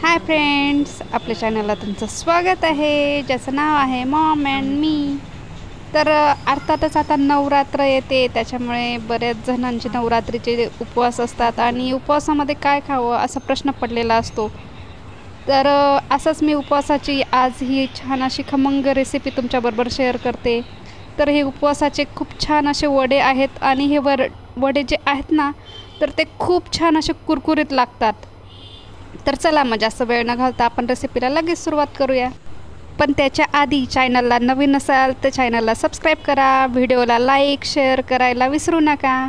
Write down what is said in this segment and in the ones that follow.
Hi friends, आपल्या चॅनलला तुमचं स्वागत आहे, ज्याचं नाव आहे मॉम अँड मी. तर अर्थातच आता नवरात्र येते, त्याच्यामुळे बऱ्याच जणांचे नवरात्रीचे उपवास असतात आणि उपवासामध्ये काय खावं असा प्रश्न पडलेला असतो. तर असंच मी उपवासाची आज ही छान अशी खमंग रेसिपी तुमच्याबरोबर शेअर करते. तर हे उपवासाचे खूप छान असे वडे आहेत आणि हे वडे जे आहेत ना, तर ते खूप छान असे कुरकुरीत लागतात. तर चला मग जास्त वेळ न घालता आपण रेसिपीला लगेच सुरुवात करूया. पण त्याच्या आधी चॅनलला नवीन असाल तर चॅनलला सबस्क्राईब करा, व्हिडिओला लाईक शेअर करायला विसरू नका.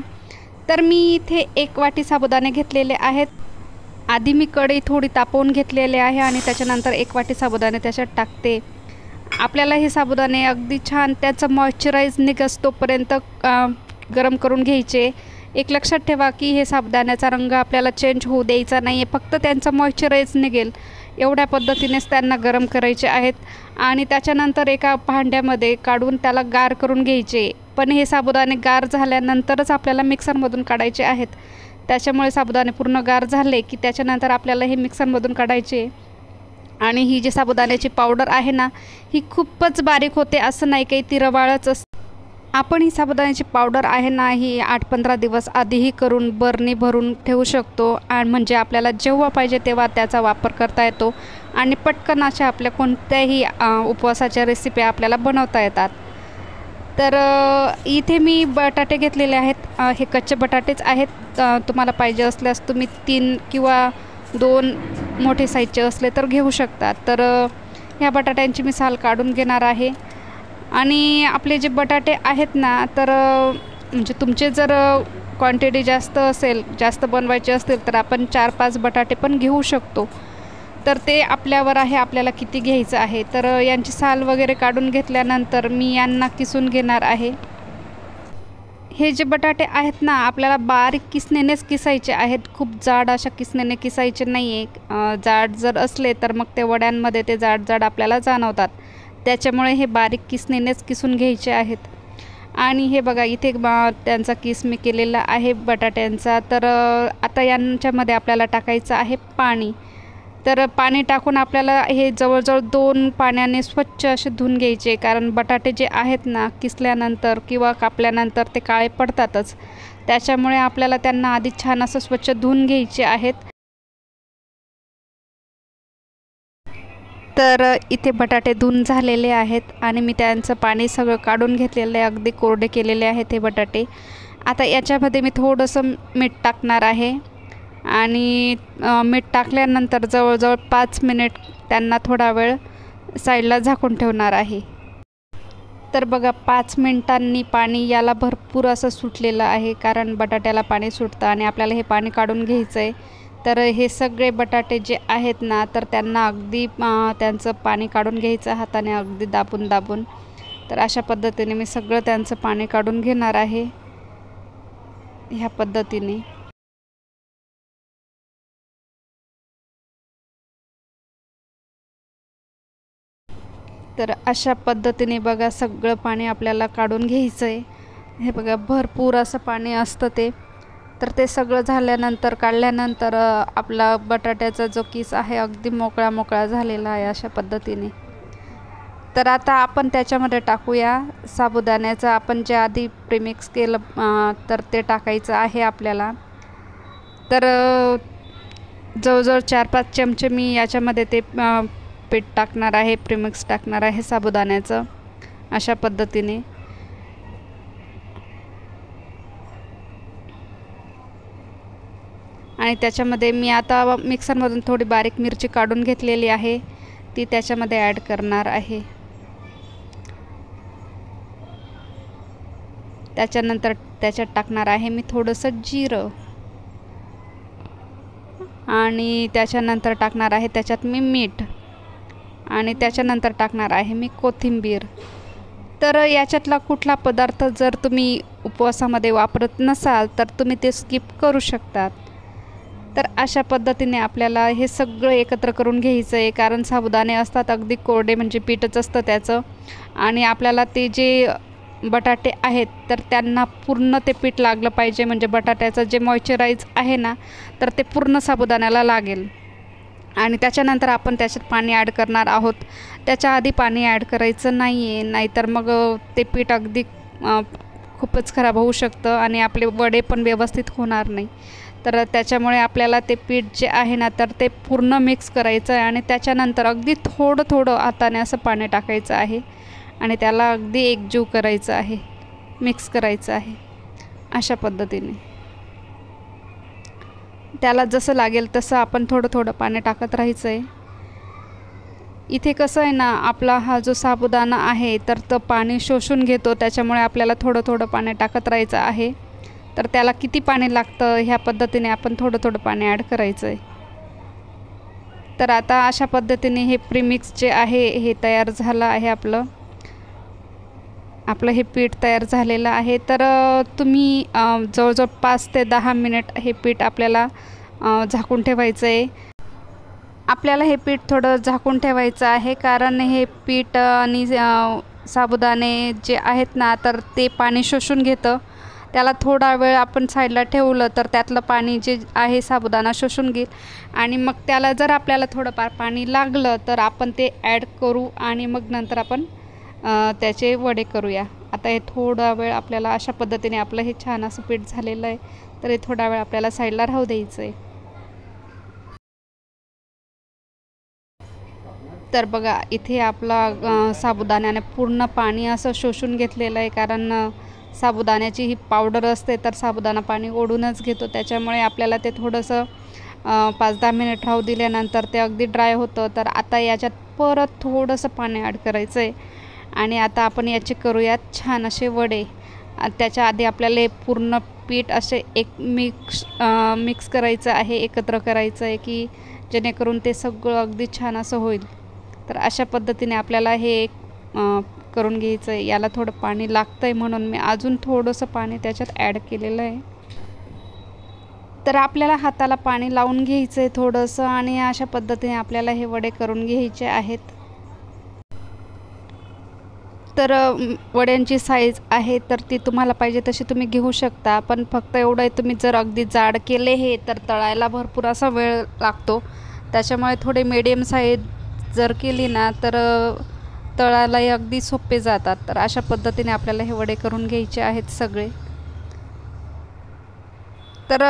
तर मी इथे 1 वाटी साबुदाणे घेतलेले आहेत. आधी मी कढई थोडी तापवून घेतलेले आहे आणि त्याच्यानंतर 1 वाटी साबुदाणे त्याच्यात टाकते. आपल्याला हे साबुदाणे अगदी छान त्याचं मॉइश्चराईज निघतोपर्यंत गरम करून घ्यायचे. एक लक्षात ठेवा की हे साबुदाण्याचा रंग आपल्याला चेंज होऊ द्यायचा नाही आहे, फक्त त्यांचं मॉइश्चराईज निघेल एवढ्या पद्धतीनेच त्यांना गरम करायचे आहेत. आणि त्याच्यानंतर एका भांड्यामध्ये काढून त्याला गार करून घ्यायचे. पण हे साबुदाणे गार झाल्यानंतरच आपल्याला मिक्सरमधून काढायचे आहेत. त्याच्यामुळे साबुदाणे पूर्ण गार झाले की त्याच्यानंतर आपल्याला हे मिक्सरमधून काढायचे. आणि ही जी साबुदाण्याची पावडर आहे ना, ही खूपच बारीक होते, असं नाही काही ती रवाळच असते. आपण ही साबुदाण्याची पावडर आहे ना, ही 8-15 दिवस आधीही करून बरणी भरून ठेवू शकतो आणि म्हणजे आपल्याला जेव्हा पाहिजे तेव्हा त्याचा वापर करता येतो आणि पटकन अशा आपल्या कोणत्याही उपवासाच्या रेसिपी आपल्याला बनवता येतात. तर इथे मी बटाटे घेतलेले आहेत. हे कच्चे बटाटेच आहेत. तुम्हाला पाहिजे असल्यास तुम्ही 3 किंवा 2 मोठे साईजचे असले तर घेऊ शकतात. तर ह्या बटाट्यांची मी साल काढून घेणार आहे. आणि आपले जे बटाटे आहेत ना, तर म्हणजे तुमचे जर क्वांटिटी जास्त असेल, जास्त बनवायचे असतील तर आपण 4-5 बटाटे पण घेऊ शकतो. तर ते आपल्यावर आहे, आपल्याला किती घ्यायचं आहे. तर यांची साल वगैरे काढून घेतल्यानंतर मी यांना किसून घेणार आहे. हे जे बटाटे आहेत ना, आपल्याला बारीक किसणीनेच किसायचे आहेत, खूप जाड अशा किसणीने किसायचे नाही आहे. जाड जर असले तर मग ते वड्यांमध्ये ते जाड जाड आपल्याला जाणवतात. त्याच्यामुळे हे बारीक किसणीनेच किसून घ्यायचे आहेत. आणि हे बघा इथे त्यांचा किस मी केलेला आहे बटाट्यांचा. तर आता यांच्यामध्ये आपल्याला टाकायचं आहे पाणी. तर पाणी टाकून आपल्याला हे जवळजवळ 2 पाण्याने स्वच्छ असे धुवून घ्यायचे, कारण बटाटे जे आहेत ना, किसल्यानंतर किंवा कापल्यानंतर ते काळे पडतातच. त्याच्यामुळे आपल्याला त्यांना आधी छान असं स्वच्छ धुवून घ्यायचे आहेत. तर इथे बटाटे धुवून झालेले आहेत आणि मी त्यांचं पाणी सगळं काढून घेतलेलं आहे, अगदी कोरडे केलेले आहेत हे बटाटे. आता याच्यामध्ये मी थोडंसं मीठ टाकणार आहे आणि मीठ टाकल्यानंतर जवळजवळ 5 मिनिट त्यांना थोडा वेळ साईडला झाकून ठेवणार आहे. तर बघा 5 मिनिटांनी पाणी याला भरपूर असं सुटलेलं आहे, कारण बटाट्याला पाणी सुटतं आणि आपल्याला हे पाणी काढून घ्यायचं आहे. तर हे सगळे बटाटे जे आहेत ना, तर त्यांना अगदी त्यांचं पाणी काढून घ्यायचं हाताने अगदी दाबून दाबून. तर अशा पद्धतीने मी सगळं त्यांचं पाणी काढून घेणार आहे, ह्या पद्धतीने. तर अशा पद्धतीने बघा सगळं पाणी आपल्याला काढून घ्यायचं आहे. हे बघा भरपूर असं पाणी असतं ते. तर ते सगळं झाल्यानंतर काढल्यानंतर आपला बटाट्याचा जो किस आहे अगदी मोकळा मोकळा झालेला आहे अशा पद्धतीने. तर आता आपण त्याच्यामध्ये टाकूया साबुदाण्याचं आपण जे आधी प्रीमिक्स केलं, तर ते टाकायचं आहे आपल्याला. तर जवळजवळ 4-5 चमचे मी याच्यामध्ये ते पीठ टाकणार आहे, प्रीमिक्स टाकणार आहे साबुदाण्याचं अशा पद्धतीने. आणि त्याच्यामध्ये मी आता मिक्सरमधून थोडी बारीक मिरची काढून घेतलेली आहे, ती त्याच्यामध्ये ॲड करणार आहे. त्याच्यानंतर त्याच्यात टाकणार आहे मी थोडंसं जिरं आणि त्याच्यानंतर टाकणार आहे त्याच्यात मी मीठ आणि त्याच्यानंतर टाकणार आहे मी कोथिंबीर. तर याच्यातला कुठला पदार्थ जर तुम्ही उपवासामध्ये वापरत नसाल तर तुम्ही ते स्किप करू शकतात. तर अशा पद्धतीने आपल्याला हे सगळं एकत्र करून घ्यायचं आहे, कारण साबुदाणे असतात अगदी कोरडे, म्हणजे पीठच असतं त्याचं. आणि आपल्याला ते जे बटाटे आहेत तर त्यांना पूर्ण ते पीठ लागलं पाहिजे, म्हणजे बटाट्याचं जे मॉइश्चराईज आहे ना, तर ते पूर्ण साबुदाण्याला लागेल. आणि त्याच्यानंतर आपण त्याच्यात पाणी ॲड करणार आहोत. त्याच्या आधी पाणी ॲड करायचं नाही आहे, नाहीतर मग ते पीठ अगदी खूपच खराब होऊ शकतं आणि आपले वडे पण व्यवस्थित होणार नाही. तर त्याच्यामुळे आपल्याला ते पीठ जे आहे ना तर ते पूर्ण मिक्स करायचं आहे आणि त्याच्यानंतर अगदी थोडं थोडं हाताने असं पाणी टाकायचं आहे आणि त्याला अगदी एकजीव करायचं आहे, मिक्स करायचं आहे. अशा पद्धतीने त्याला जसं लागेल तसं आपण थोडं थोडं पाणी टाकत राहायचं आहे. इथे कसं आहे ना, आपला हा जो साबुदाणा आहे तर तो पाणी शोषून घेतो, त्याच्यामुळे आपल्याला थोडं थोडं पाणी टाकत राहायचं आहे. तर त्याला किती पाणी लागतं ह्या पद्धतीने आपण थोडं थोडं पाणी ॲड करायचं आहे. तर आता अशा पद्धतीने हे प्रीमिक्स जे आहे हे तयार झालं आहे. आपलं हे पीठ तयार झालेलं आहे. तर तुम्ही जवळजवळ 5 ते 10 मिनिट हे पीठ आपल्याला झाकून ठेवायचं आहे. आपल्याला हे पीठ थोडं झाकून ठेवायचं आहे, कारण हे पीठ आणि साबुदाणे जे आहेत ना तर ते पाणी शोषून घेतं. त्याला थोडा वेळ आपण साईडला ठेवलं तर त्यातलं पाणी जे आहे साबुदाणा शोषून घेईल आणि मग त्याला जर आपल्याला थोडंफार पाणी लागलं तर आपण ते ॲड करू आणि मग नंतर आपण त्याचे वडे करूया. आता हे थोडा वेळ आपल्याला अशा पद्धतीने आपलं हे छान असं पीठ झालेलं आहे. तर हे थोडा वेळ आपल्याला साईडला राहू द्यायचं आहे. तर बघा इथे आपला साबुदाण्याने पूर्ण पाणी असं शोषून घेतलेलं आहे, कारण साबुदाण्याची ही पावडर असते तर साबुदाणा पाणी ओढूनच घेतो. त्याच्यामुळे आपल्याला ते थोडंसं 5-10 मिनिट राहू दिल्यानंतर ते अगदी ड्राय होतं. तर आता याच्यात परत थोडंसं पाणी ॲड करायचं आहे आणि आता आपण याचे करूयात छान असे वडे. त्याच्या आधी आपल्याला हे पूर्ण पीठ असे मिक्स करायचं आहे, एकत्र करायचं आहे, की जेणेकरून ते सगळं अगदी छान असं होईल. तर अशा पद्धतीने आपल्याला हे करून घ्यायचं आहे. याला थोडं पाणी लागतं आहे म्हणून मी अजून थोडंसं पाणी त्याच्यात ॲड केलेलं आहे. तर आपल्याला हाताला पाणी लावून घ्यायचं आहे थोडंसं आणि अशा पद्धतीने आपल्याला हे वडे करून घ्यायचे आहेत. तर वड्यांची साईज आहे तर ती तुम्हाला पाहिजे तशी तुम्ही घेऊ शकता, पण फक्त एवढं आहे, तुम्ही जर अगदी जाड केले हे तर तळायला भरपूर असा वेळ लागतो. त्याच्यामुळे थोडे मीडियम साईज जर केली ना तर तळायलाही अगदी सोपे जातात. तर अशा पद्धतीने आपल्याला हे वडे करून घ्यायचे आहेत सगळे. तर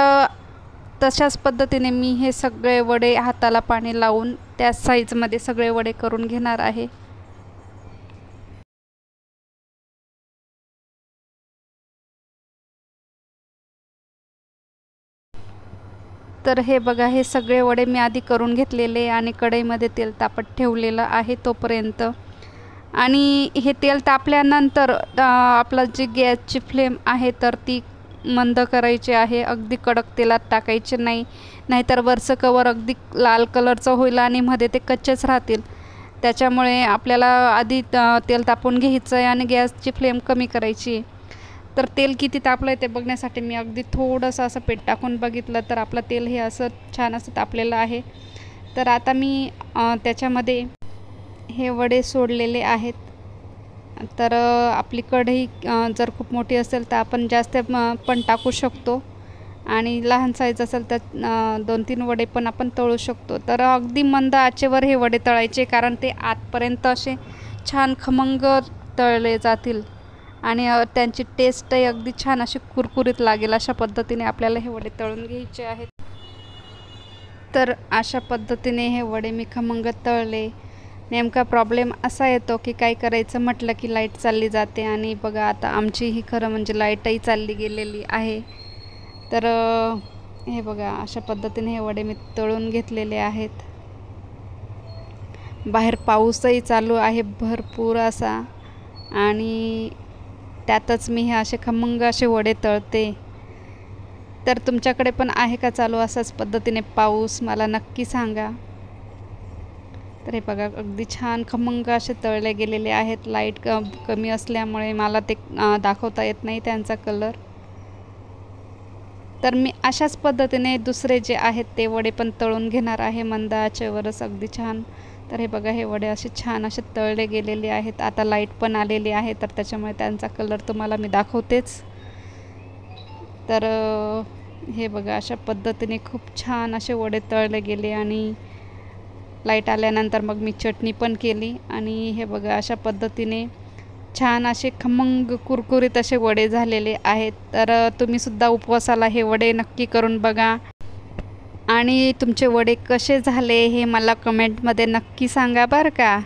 तशाच पद्धतीने मी हे सगळे वडे हाताला पाणी लावून त्या साईजमध्ये सगळे वडे करून घेणार आहे. तर हे बघा, हे सगळे वडे मी आधी करून घेतलेले आणि कढईमध्ये तेल तापत ठेवलेलं आहे तोपर्यंत. आणि हे तेल तापल्यानंतर आपला जी गॅसची फ्लेम आहे तर ती मंद करायची आहे. अगदी कडक तेलात टाकायचे नाही, नाहीतर वरचं कवर अगदी लाल कलरचं होईल आणि मध्ये ते कच्चेच राहतील. त्याच्यामुळे आपल्याला आधी तेल तापवून घ्यायचं आहे आणि गॅसची फ्लेम कमी करायची. तर तेल किती तापलं आहे ते बघण्यासाठी मी अगदी थोडंसं असं पीठ टाकून बघितलं तर आपलं तेल हे असं छान असं तापलेलं आहे. तर आता मी त्याच्यामध्ये हे वडे सोडलेले आहेत. तर आपली कढई जर खूप मोठी असेल तर आपण जास्त पण टाकू शकतो आणि लहान साईज असेल तर 2-3 वडे पण आपण तळू शकतो. तर अगदी मंद आचेवर हे वडे तळायचे, कारण ते आतपर्यंत असे छान खमंग तळले जातील आणि त्यांची टेस्टही अगदी छान अशी कुरकुरीत लागेल. अशा पद्धतीने आपल्याला हे वडे तळून घ्यायचे आहेत. तर अशा पद्धतीने हे वडे मी खमंग तळले. नेमका प्रॉब्लेम असा येतो की काय करायचं म्हटलं की लाईट चालली जाते आणि बघा आता आमची ही खरं म्हणजे लाईटही चालली गेलेली आहे. तर हे बघा अशा पद्धतीने हे वडे मी तळून घेतलेले आहेत. बाहेर पाऊसही चालू आहे भरपूर असा आणि त्यातच मी हे असे खमंग असे वडे तळते. तर तुमच्याकडे पण आहे का चालू असाच पद्धतीने पाऊस, मला नक्की सांगा. तर हे बघा अगदी छान खमंग असे तळले गेलेले आहेत. लाईट कमी असल्यामुळे मला ते दाखवता येत नाही त्यांचा कलर. तर मी अशाच पद्धतीने दुसरे जे आहेत ते वडे पण तळून घेणार आहे मंद आचेवरच अगदी छान. तर हे बघा हे वडे असे छान असे तळले गेलेले आहेत. आता लाईट पण आलेली आहे तर त्याच्यामुळे त्यांचा कलर तुम्हाला मी दाखवतेच. तर हे बघा अशा पद्धतीने खूप छान असे वडे तळले गेले आणि लाईट आल्यानंतर मग मी चटणी पण केली आणि हे बघा अशा पद्धतीने छान असे खमंग कुरकुरीत असे वडे झालेले आहेत. तर तुम्हीसुद्धा उपवासाला हे वडे नक्की करून बघा आणि तुमचे वडे कसे झाले हे मला कमेंटमध्ये नक्की सांगा बरं का.